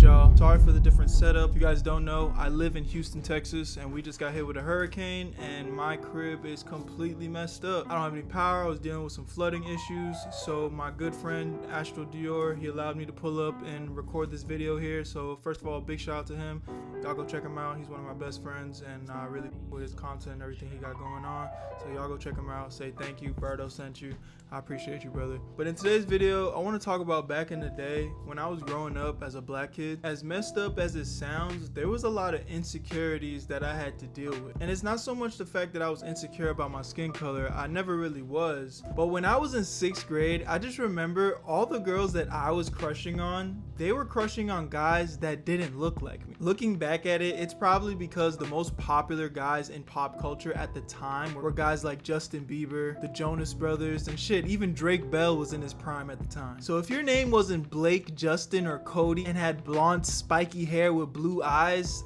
y'all. Sorry for the different setup. If you guys don't know, I live in Houston, Texas, and we just got hit with a hurricane, and my crib is completely messed up. I don't have any power. I was dealing with some flooding issues, so my good friend Astro Dior, he allowed me to pull up and record this video here. So first of all, big shout out to him. Y'all go check him out. He's one of my best friends, and I really with his content and everything he got going on. So y'all go check him out. Say thank you, Berto sent you. I appreciate you, brother. But in today's video, I want to talk about back in the day when I was growing up as a black kid. As messed up as it sounds, there was a lot of insecurities that I had to deal with. And it's not so much the fact that I was insecure about my skin color. I never really was. But when I was in 6th grade, I just remember all the girls that I was crushing on, they were crushing on guys that didn't look like me. Looking back at it, it's probably because the most popular guys in pop culture at the time were guys like Justin Bieber, the Jonas Brothers, and shit, even Drake Bell was in his prime at the time. So if your name wasn't Blake, Justin, or Cody and had blonde spiky hair with blue eyes,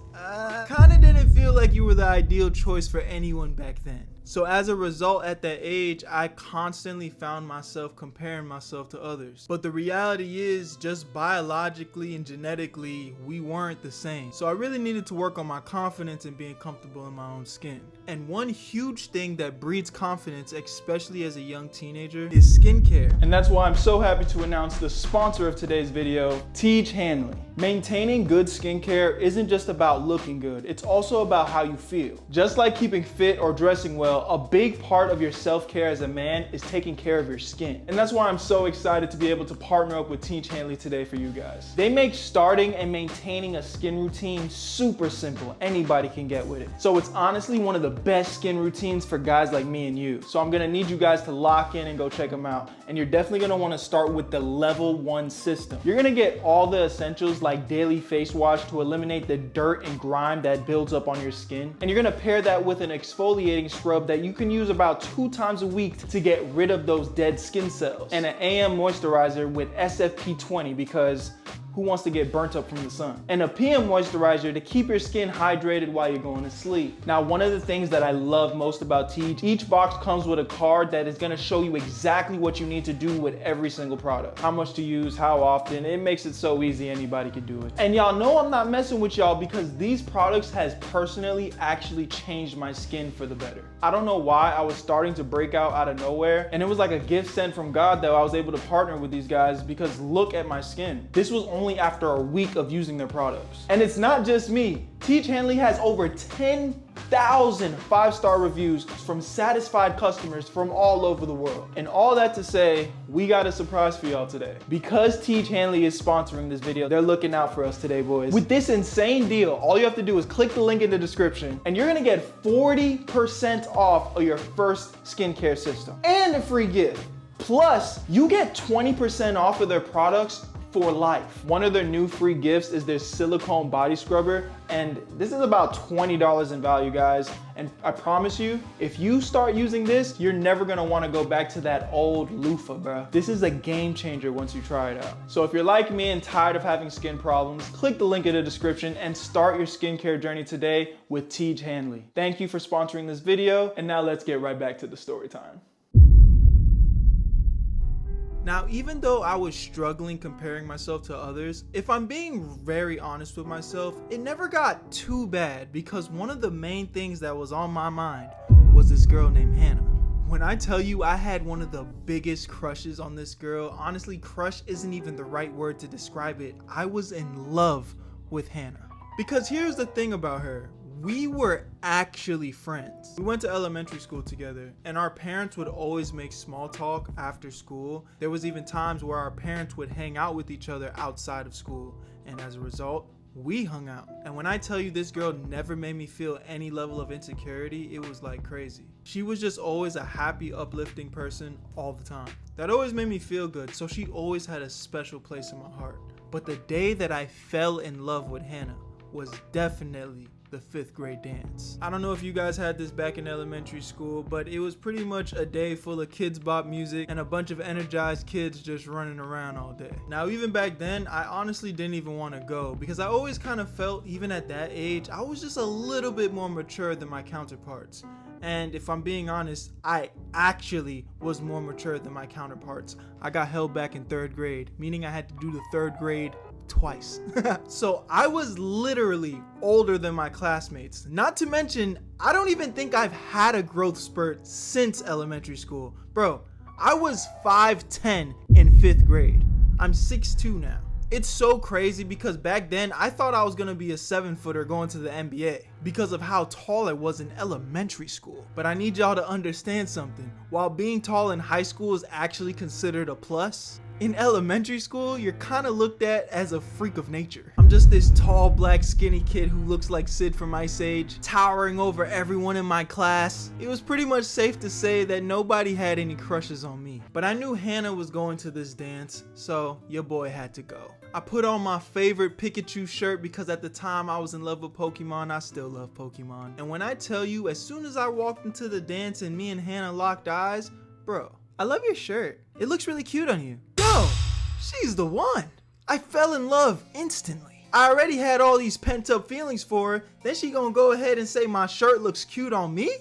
kinda didn't feel like you were the ideal choice for anyone back then. So as a result, at that age, I constantly found myself comparing myself to others. But the reality is, just biologically and genetically, we weren't the same. So I really needed to work on my confidence and being comfortable in my own skin. And one huge thing that breeds confidence, especially as a young teenager, is skincare. And that's why I'm so happy to announce the sponsor of today's video, Tej Hanley. Maintaining good skincare isn't just about looking good, it's also about how you feel. Just like keeping fit or dressing well, a big part of your self-care as a man is taking care of your skin. And that's why I'm so excited to be able to partner up with Tej Hanley today for you guys. They make starting and maintaining a skin routine super simple. Anybody can get with it. So it's honestly one of the best skin routines for guys like me and you. So I'm gonna need you guys to lock in and go check them out. And you're definitely gonna wanna start with the level 1 system. You're gonna get all the essentials like daily face wash to eliminate the dirt and grime that builds up on your skin. And you're gonna pair that with an exfoliating scrub that you can use about 2 times a week to get rid of those dead skin cells. And an AM moisturizer with SFP 20 because who wants to get burnt up from the sun? And a PM moisturizer to keep your skin hydrated while you're going to sleep. Now, one of the things that I love most about Tej, each box comes with a card that is gonna show you exactly what you need to do with every single product. How much to use, how often. It makes it so easy, anybody can do it. And y'all know I'm not messing with y'all because these products has personally actually changed my skin for the better. I don't know why I was starting to break out of nowhere, and it was like a gift sent from God that I was able to partner with these guys because look at my skin. This was only after a week of using their products. And it's not just me. Tej Hanley has over 10,000 5-star reviews from satisfied customers from all over the world. And all that to say, we got a surprise for y'all today. Because Tej Hanley is sponsoring this video, they're looking out for us today, boys. With this insane deal, all you have to do is click the link in the description and you're gonna get 40% off of your first skincare system and a free gift. Plus, you get 20% off of their products for life. One of their new free gifts is their silicone body scrubber, and this is about $20 in value, guys. And I promise you, if you start using this, you're never gonna wanna go back to that old loofah, bro. This is a game changer once you try it out. So if you're like me and tired of having skin problems, click the link in the description and start your skincare journey today with Tej Hanley. Thank you for sponsoring this video, and now let's get right back to the story time. Now, even though I was struggling comparing myself to others, if I'm being very honest with myself, it never got too bad because one of the main things that was on my mind was this girl named Hannah. When I tell you I had one of the biggest crushes on this girl, honestly, crush isn't even the right word to describe it. I was in love with Hannah. Because here's the thing about her. We were actually friends. We went to elementary school together, and our parents would always make small talk after school. There was even times where our parents would hang out with each other outside of school, and as a result, we hung out. And when I tell you this girl never made me feel any level of insecurity, it was like crazy. She was just always a happy, uplifting person all the time. That always made me feel good, so she always had a special place in my heart. But the day that I fell in love with Hannah was definitely the 5th grade dance. I don't know if you guys had this back in elementary school, but it was pretty much a day full of kids bop music and a bunch of energized kids just running around all day. Now, even back then, I honestly didn't even want to go because I always kind of felt, even at that age, I was just a little bit more mature than my counterparts. And if I'm being honest, I actually was more mature than my counterparts. I got held back in 3rd grade, meaning I had to do the 3rd grade twice. So I was literally older than my classmates. Not to mention, I don't even think I've had a growth spurt since elementary school. Bro, I was 5'10" in 5th grade. I'm 6'2" now. It's so crazy because back then I thought I was gonna be a 7-footer going to the NBA because of how tall I was in elementary school. But I need y'all to understand something. While being tall in high school is actually considered a plus, in elementary school, you're kind of looked at as a freak of nature. I'm just this tall, black, skinny kid who looks like Sid from Ice Age, towering over everyone in my class. It was pretty much safe to say that nobody had any crushes on me. But I knew Hannah was going to this dance, so your boy had to go. I put on my favorite Pikachu shirt because at the time I was in love with Pokemon. I still love Pokemon. And when I tell you, as soon as I walked into the dance and me and Hannah locked eyes, bro, I love your shirt. It looks really cute on you. Yo, she's the one. I fell in love instantly. I already had all these pent up feelings for her. Then she gonna go ahead and say my shirt looks cute on me?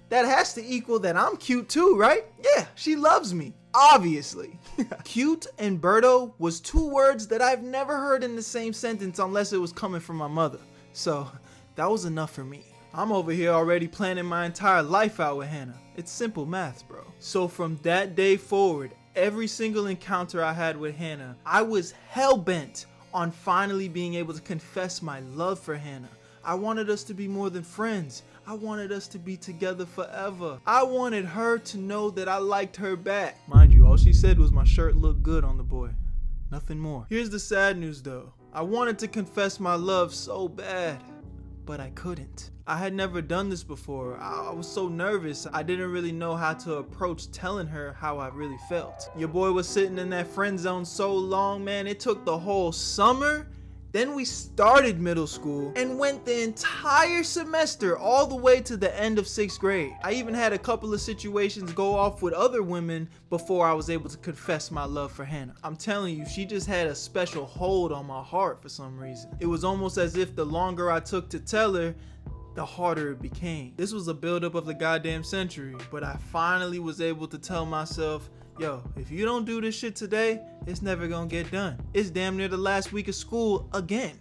That has to equal that I'm cute too, right? Yeah, she loves me, obviously. Cute and Berto was 2 words that I've never heard in the same sentence unless it was coming from my mother. So that was enough for me. I'm over here already planning my entire life out with Hannah. It's simple math, bro. So from that day forward, every single encounter I had with Hannah, I was hell-bent on finally being able to confess my love for Hannah. I wanted us to be more than friends. I wanted us to be together forever. I wanted her to know that I liked her back. Mind you, all she said was my shirt looked good on the boy. Nothing more. Here's the sad news though. I wanted to confess my love so bad, but I couldn't. I had never done this before. I was so nervous. I didn't really know how to approach telling her how I really felt. Your boy was sitting in that friend zone so long, man. It took the whole summer. Then we started middle school and went the entire semester all the way to the end of 6th grade. I even had a couple of situations go off with other women before I was able to confess my love for Hannah. I'm telling you, she just had a special hold on my heart for some reason. It was almost as if the longer I took to tell her, the harder it became. This was a buildup of the goddamn century, but I finally was able to tell myself, yo, if you don't do this shit today, it's never gonna get done. It's damn near the last week of school again.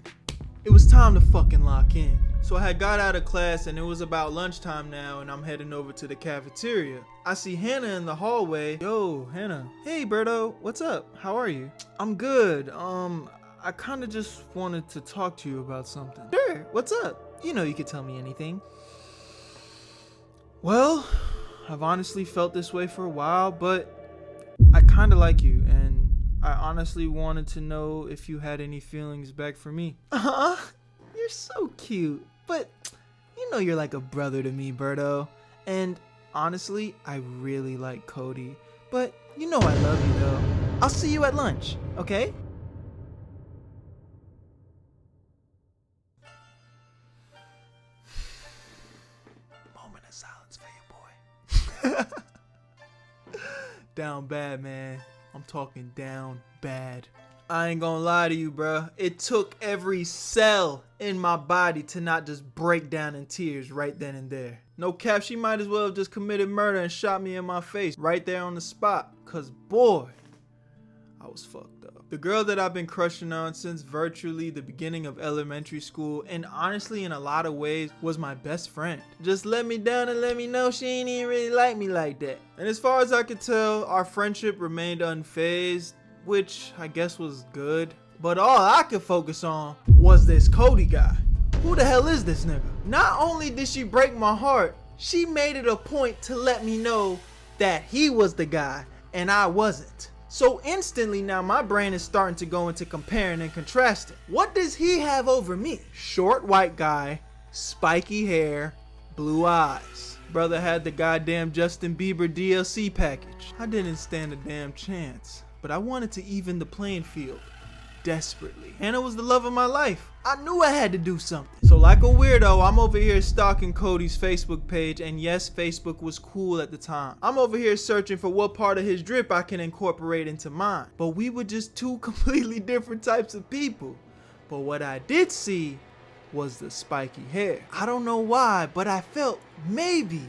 It was time to fucking lock in. So I had got out of class and it was about lunchtime now and I'm heading over to the cafeteria. I see Hannah in the hallway. Yo, Hannah. Hey, Berto, what's up? How are you? I'm good. I kinda just wanted to talk to you about something. Sure, what's up? You know you could tell me anything. Well, I've honestly felt this way for a while, but I kinda like you, and I honestly wanted to know if you had any feelings back for me. You're so cute, but you know you're like a brother to me, Berto. And honestly, I really like Cody, but you know I love you though. I'll see you at lunch, okay? Moment of silence for your boy. Down bad, man. I'm talking down bad. I ain't gonna lie to you, bruh. It took every cell in my body to not just break down in tears right then and there. No cap, she might as well have just committed murder and shot me in my face right there on the spot. Cause boy, I was fucked up. The girl that I've been crushing on since virtually the beginning of elementary school, and honestly in a lot of ways was my best friend. Just let me down and let me know she ain't even really like me like that. And as far as I could tell, our friendship remained unfazed, which I guess was good. But all I could focus on was this Cody guy. Who the hell is this nigga? Not only did she break my heart, she made it a point to let me know that he was the guy and I wasn't. So instantly now my brain is starting to go into comparing and contrasting. What does he have over me? Short white guy, spiky hair, blue eyes. Brother had the goddamn Justin Bieber DLC package. I didn't stand a damn chance, but I wanted to even the playing field. Desperately. Hannah was the love of my life. I knew I had to do something. So like a weirdo, I'm over here stalking Cody's Facebook page, and yes, Facebook was cool at the time. I'm over here searching for what part of his drip I can incorporate into mine. But we were just 2 completely different types of people. But what I did see was the spiky hair. I don't know why, but I felt maybe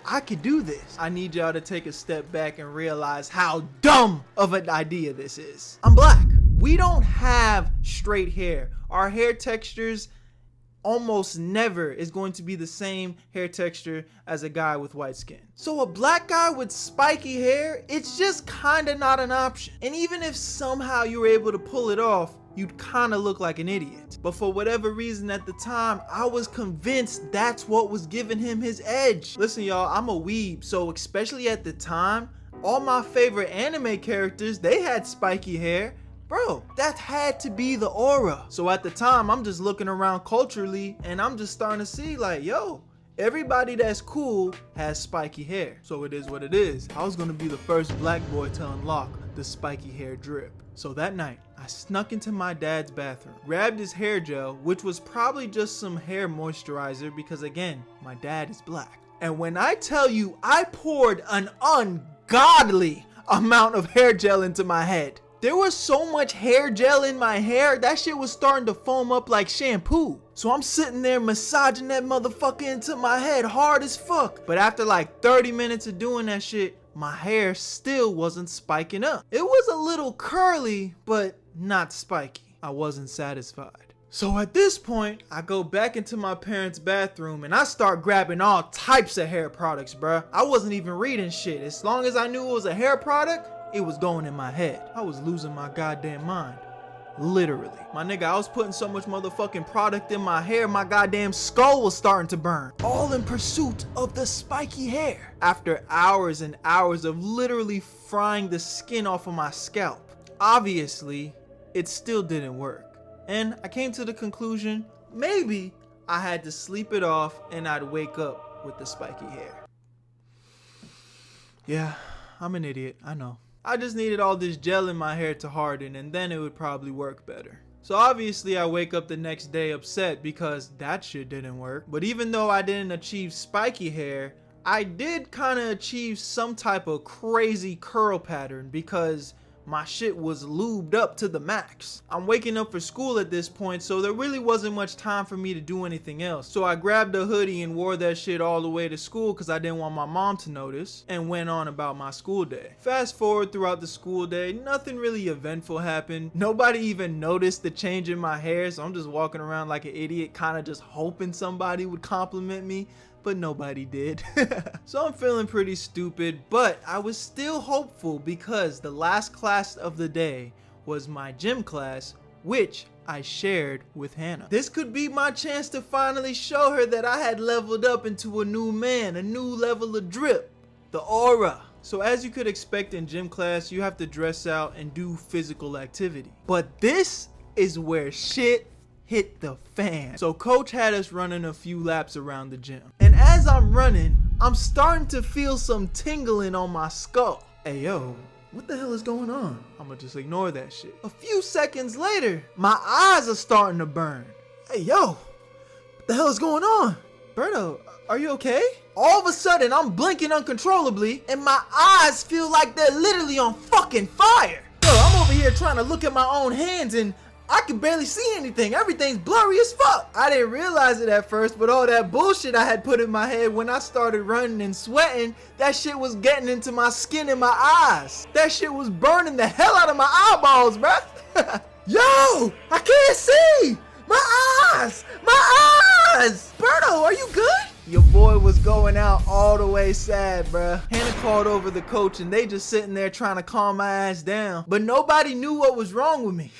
I could do this. I need y'all to take a step back and realize how dumb of an idea this is. I'm black. We don't have straight hair. Our hair textures almost never is going to be the same hair texture as a guy with white skin. So a black guy with spiky hair, it's just kind of not an option. And even if somehow you were able to pull it off, you'd kind of look like an idiot. But for whatever reason at the time, I was convinced that's what was giving him his edge. Listen, y'all, I'm a weeb, so especially at the time, all my favorite anime characters, they had spiky hair. Bro, that had to be the aura. So at the time, I'm just looking around culturally and I'm just starting to see like, yo, everybody that's cool has spiky hair. So it is what it is. I was gonna be the first black boy to unlock the spiky hair drip. So that night, I snuck into my dad's bathroom, grabbed his hair gel, which was probably just some hair moisturizer because again, my dad is black. And when I tell you I poured an ungodly amount of hair gel into my head, there was so much hair gel in my hair, that shit was starting to foam up like shampoo. So I'm sitting there massaging that motherfucker into my head hard as fuck. But after like 30 minutes of doing that shit, my hair still wasn't spiking up. It was a little curly, but not spiky. I wasn't satisfied. So at this point, I go back into my parents' bathroom and I start grabbing all types of hair products, bruh. I wasn't even reading shit. As long as I knew it was a hair product, it was going in my head. I was losing my goddamn mind. Literally. My nigga, I was putting so much motherfucking product in my hair, my goddamn skull was starting to burn. All in pursuit of the spiky hair. After hours and hours of literally frying the skin off of my scalp. Obviously, it still didn't work. And I came to the conclusion, maybe I had to sleep it off and I'd wake up with the spiky hair. Yeah, I'm an idiot, I know. I just needed all this gel in my hair to harden and then it would probably work better. So obviously I wake up the next day upset because that shit didn't work. But even though I didn't achieve spiky hair, I did kind of achieve some type of crazy curl pattern because my shit was lubed up to the max. I'm waking up for school at this point, so there really wasn't much time for me to do anything else. So I grabbed a hoodie and wore that shit all the way to school because I didn't want my mom to notice and went on about my school day. Fast forward throughout the school day, nothing really eventful happened. Nobody even noticed the change in my hair, so I'm just walking around like an idiot, kind of just hoping somebody would compliment me. But nobody did. So I'm feeling pretty stupid, but I was still hopeful because the last class of the day was my gym class, which I shared with Hannah. This could be my chance to finally show her that I had leveled up into a new man, a new level of drip, the aura. So as you could expect in gym class, you have to dress out and do physical activity. But this is where shit hit the fan. So coach had us running a few laps around the gym. And as I'm running, I'm starting to feel some tingling on my skull. Hey yo, what the hell is going on? I'ma just ignore that shit. A few seconds later, my eyes are starting to burn. Hey yo, what the hell is going on? Berto, are you okay? All of a sudden, I'm blinking uncontrollably and my eyes feel like they're literally on fucking fire. Yo, I'm over here trying to look at my own hands and I can barely see anything. Everything's blurry as fuck. I didn't realize it at first, but all that bullshit I had put in my head when I started running and sweating, that shit was getting into my skin and my eyes. That shit was burning the hell out of my eyeballs, bruh. Yo, I can't see. My eyes, my eyes. Berto, are you good? Your boy was going out all the way sad, bruh. Hannah called over the coach and they just sitting there trying to calm my ass down. But nobody knew what was wrong with me.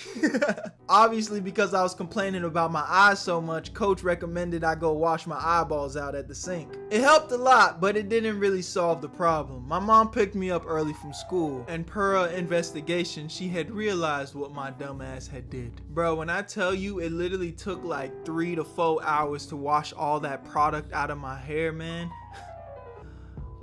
Obviously, because I was complaining about my eyes so much, coach recommended I go wash my eyeballs out at the sink. It helped a lot, but it didn't really solve the problem. My mom picked me up early from school, and per her investigation, she had realized what my dumb ass had did. Bro, when I tell you, it literally took like 3 to 4 hours to wash all that product out of my hair, man.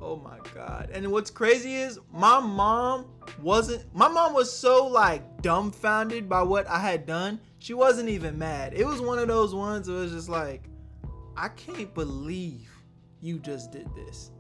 Oh my god. And what's crazy is my mom was so like dumbfounded by what I had done. She wasn't even mad. It was one of those ones that was just like, I can't believe you just did this.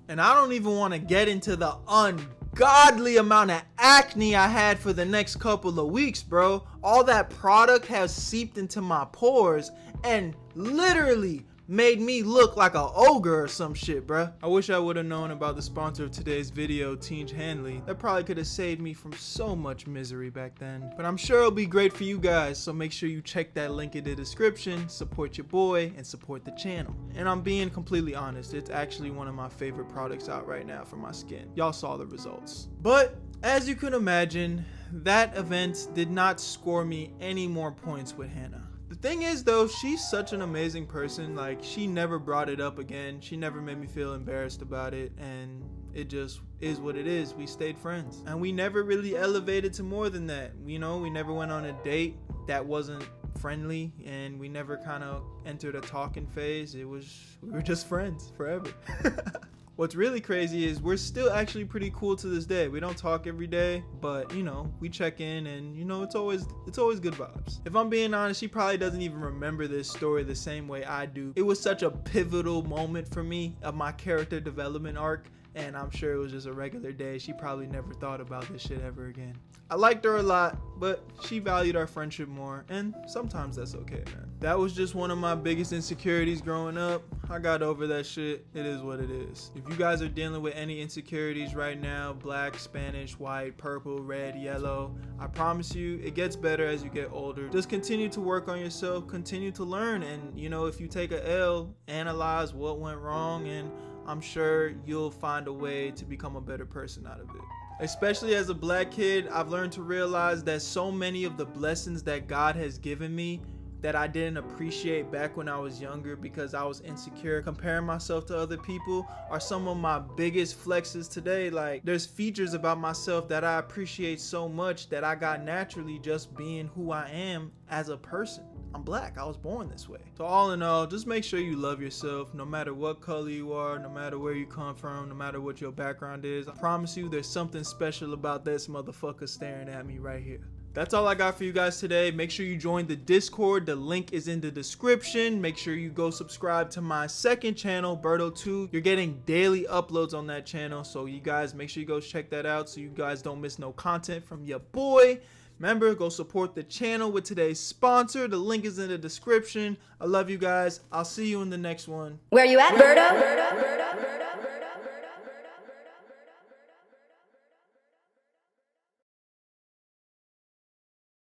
And I don't even want to get into the ungodly amount of acne I had for the next couple of weeks, bro. All that product has seeped into my pores and literally made me look like an ogre or some shit, bruh. I wish I would have known about the sponsor of today's video, Teej Hanley. That probably could have saved me from so much misery back then. But I'm sure it'll be great for you guys, so make sure you check that link in the description, support your boy, and support the channel. And I'm being completely honest, it's actually one of my favorite products out right now for my skin. Y'all saw the results. But as you can imagine, that event did not score me any more points with Hannah. The thing is though, she's such an amazing person. Like, she never brought it up again. She never made me feel embarrassed about it, and it just is what it is. We stayed friends, and we never really elevated to more than that. You know, we never went on a date that wasn't friendly, and we never kind of entered a talking phase. We were just friends forever. What's really crazy is we're still actually pretty cool to this day. We don't talk every day, but you know, we check in, and you know, it's always good vibes. If I'm being honest, she probably doesn't even remember this story the same way I do. It was such a pivotal moment for me of my character development arc, and I'm sure it was just a regular day. She probably never thought about this shit ever again. I liked her a lot, but she valued our friendship more, and sometimes that's okay, man. That was just one of my biggest insecurities growing up. I got over that shit. It is what it is. If you guys are dealing with any insecurities right now, black, Spanish, white, purple, red, yellow, I promise you it gets better as you get older. Just continue to work on yourself, continue to learn, and you know, if you take a L, analyze what went wrong, and I'm sure you'll find a way to become a better person out of it. Especially as a black kid, I've learned to realize that so many of the blessings that God has given me that I didn't appreciate back when I was younger because I was insecure comparing myself to other people are some of my biggest flexes today. Like, there's features about myself that I appreciate so much that I got naturally just being who I am as a person. I'm black. I was born this way. So all in all, just make sure you love yourself no matter what color you are, no matter where you come from, no matter what your background is. I promise you there's something special about this motherfucker staring at me right here. That's all I got for you guys today. Make sure you join the Discord. The link is in the description. Make sure you go subscribe to my second channel, Berto 2. You're getting daily uploads on that channel. So you guys make sure you go check that out so you guys don't miss no content from your boy. Remember, go support the channel with today's sponsor. The link is in the description. I love you guys. I'll see you in the next one. Where you at, Berto?